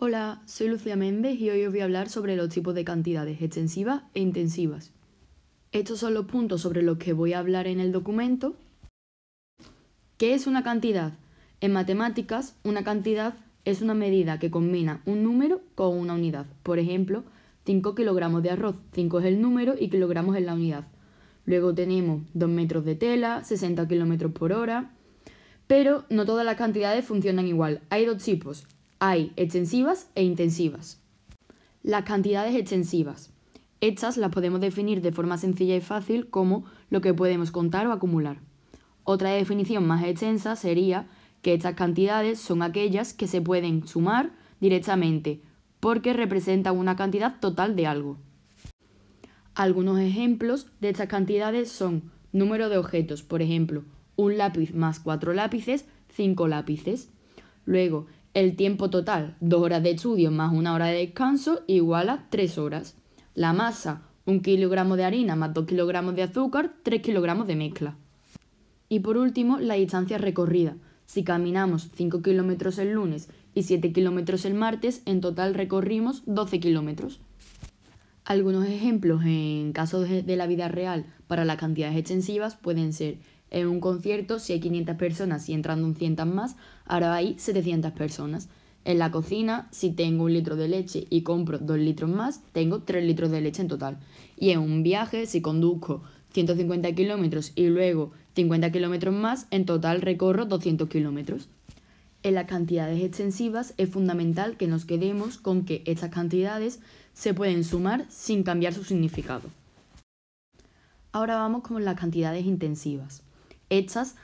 Hola, soy Lucía Méndez y hoy os voy a hablar sobre los tipos de cantidades extensivas e intensivas. Estos son los puntos sobre los que voy a hablar en el documento. ¿Qué es una cantidad? En matemáticas, una cantidad es una medida que combina un número con una unidad. Por ejemplo, 5 kilogramos de arroz. 5 es el número y kilogramos es la unidad. Luego tenemos 2 metros de tela, 60 kilómetros por hora. Pero no todas las cantidades funcionan igual. Hay dos tipos. Hay extensivas e intensivas. Las cantidades extensivas. Estas las podemos definir de forma sencilla y fácil como lo que podemos contar o acumular. Otra definición más extensa sería que estas cantidades son aquellas que se pueden sumar directamente porque representan una cantidad total de algo. Algunos ejemplos de estas cantidades son número de objetos, por ejemplo, un lápiz más 4 lápices, 5 lápices. Luego, el tiempo total, 2 horas de estudio más 1 hora de descanso, igual a 3 horas. La masa, 1 kilogramo de harina más 2 kilogramos de azúcar, 3 kilogramos de mezcla. Y por último, la distancia recorrida. Si caminamos 5 kilómetros el lunes y 7 kilómetros el martes, en total recorrimos 12 kilómetros. Algunos ejemplos en casos de la vida real para las cantidades extensivas pueden ser: en un concierto, si hay 500 personas y entran 200 más, ahora hay 700 personas. En la cocina, si tengo 1 litro de leche y compro 2 litros más, tengo 3 litros de leche en total. Y en un viaje, si conduzco 150 kilómetros y luego 50 kilómetros más, en total recorro 200 kilómetros. En las cantidades extensivas es fundamental que nos quedemos con que estas cantidades se pueden sumar sin cambiar su significado. Ahora vamos con las cantidades intensivas. Estas,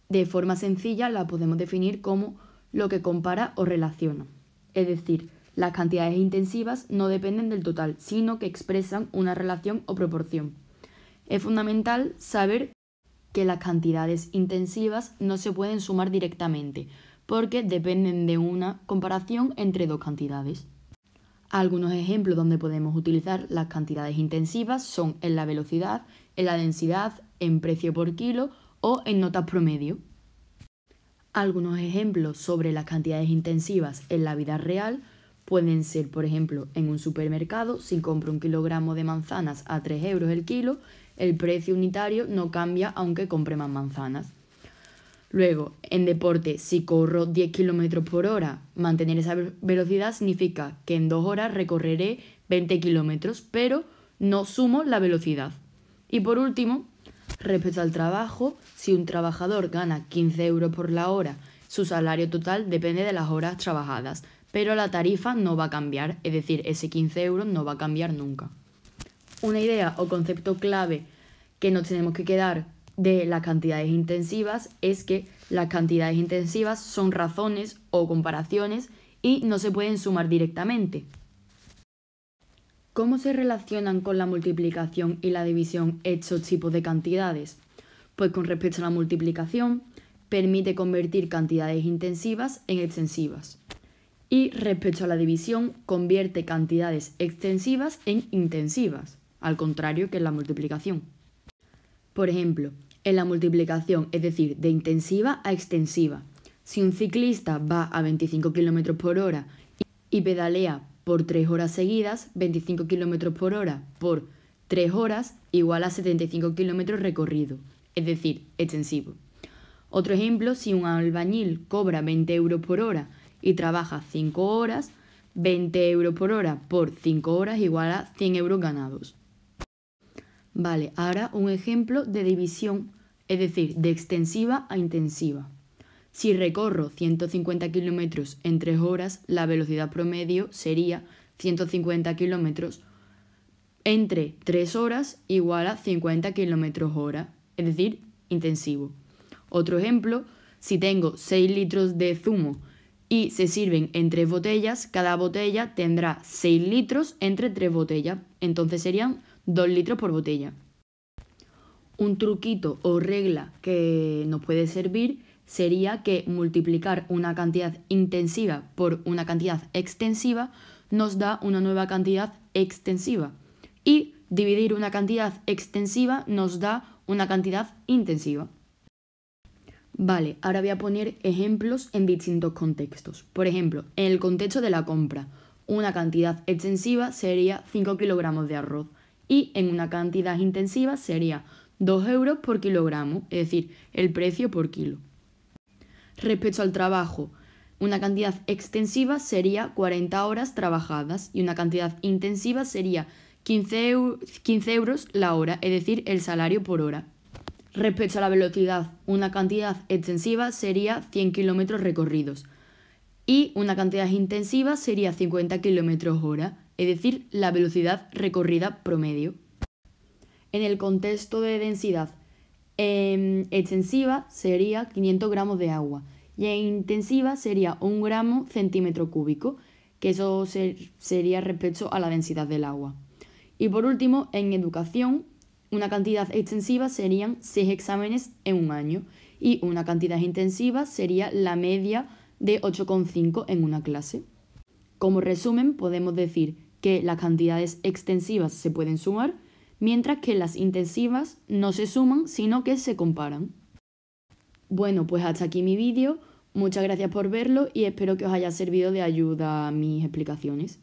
de forma sencilla, las podemos definir como lo que compara o relaciona. Es decir, las cantidades intensivas no dependen del total, sino que expresan una relación o proporción. Es fundamental saber que las cantidades intensivas no se pueden sumar directamente, porque dependen de una comparación entre dos cantidades. Algunos ejemplos donde podemos utilizar las cantidades intensivas son en la velocidad, en la densidad, en precio por kilo o en notas promedio. Algunos ejemplos sobre las cantidades intensivas en la vida real pueden ser, por ejemplo, en un supermercado, si compro 1 kilogramo de manzanas a 3 euros el kilo, el precio unitario no cambia aunque compre más manzanas. Luego, en deporte, si corro 10 km por hora, mantener esa velocidad significa que en 2 horas recorreré 20 kilómetros, pero no sumo la velocidad. Y por último, respecto al trabajo, si un trabajador gana 15 euros por la hora, su salario total depende de las horas trabajadas, pero la tarifa no va a cambiar, es decir, ese 15 euros no va a cambiar nunca. Una idea o concepto clave que nos tenemos que quedar de las cantidades intensivas es que las cantidades intensivas son razones o comparaciones y no se pueden sumar directamente. ¿Cómo se relacionan con la multiplicación y la división estos tipos de cantidades? Pues con respecto a la multiplicación, permite convertir cantidades intensivas en extensivas. Y respecto a la división, convierte cantidades extensivas en intensivas, al contrario que en la multiplicación. Por ejemplo, en la multiplicación, es decir, de intensiva a extensiva, si un ciclista va a 25 km por hora y pedalea por 3 horas seguidas, 25 km por hora por 3 horas igual a 75 km recorrido, es decir, extensivo. Otro ejemplo, si un albañil cobra 20 euros por hora y trabaja 5 horas, 20 euros por hora por 5 horas igual a 100 euros ganados. Vale, ahora un ejemplo de división, es decir, de extensiva a intensiva. Si recorro 150 kilómetros en 3 horas, la velocidad promedio sería 150 kilómetros entre 3 horas igual a 50 kilómetros hora, es decir, intensivo. Otro ejemplo, si tengo 6 litros de zumo y se sirven en 3 botellas, cada botella tendrá 6 litros entre 3 botellas, entonces serían 2 litros por botella. Un truquito o regla que nos puede servir sería que multiplicar una cantidad intensiva por una cantidad extensiva nos da una nueva cantidad extensiva y dividir una cantidad extensiva nos da una cantidad intensiva. Vale, ahora voy a poner ejemplos en distintos contextos. Por ejemplo, en el contexto de la compra, una cantidad extensiva sería 5 kilogramos de arroz y en una cantidad intensiva sería 2 euros por kilogramo, es decir, el precio por kilo. Respecto al trabajo, una cantidad extensiva sería 40 horas trabajadas y una cantidad intensiva sería 15 euros la hora, es decir, el salario por hora. Respecto a la velocidad, una cantidad extensiva sería 100 kilómetros recorridos y una cantidad intensiva sería 50 kilómetros hora, es decir, la velocidad recorrida promedio. En el contexto de densidad extensiva sería 500 gramos de agua y en intensiva sería 1 gramo centímetro cúbico, que eso sería respecto a la densidad del agua. Y por último, en educación, una cantidad extensiva serían 6 exámenes en un año y una cantidad intensiva sería la media de 8,5 en una clase. Como resumen, podemos decir que las cantidades extensivas se pueden sumar, mientras que las intensivas no se suman, sino que se comparan. Bueno, pues hasta aquí mi vídeo. Muchas gracias por verlo y espero que os haya servido de ayuda a mis explicaciones.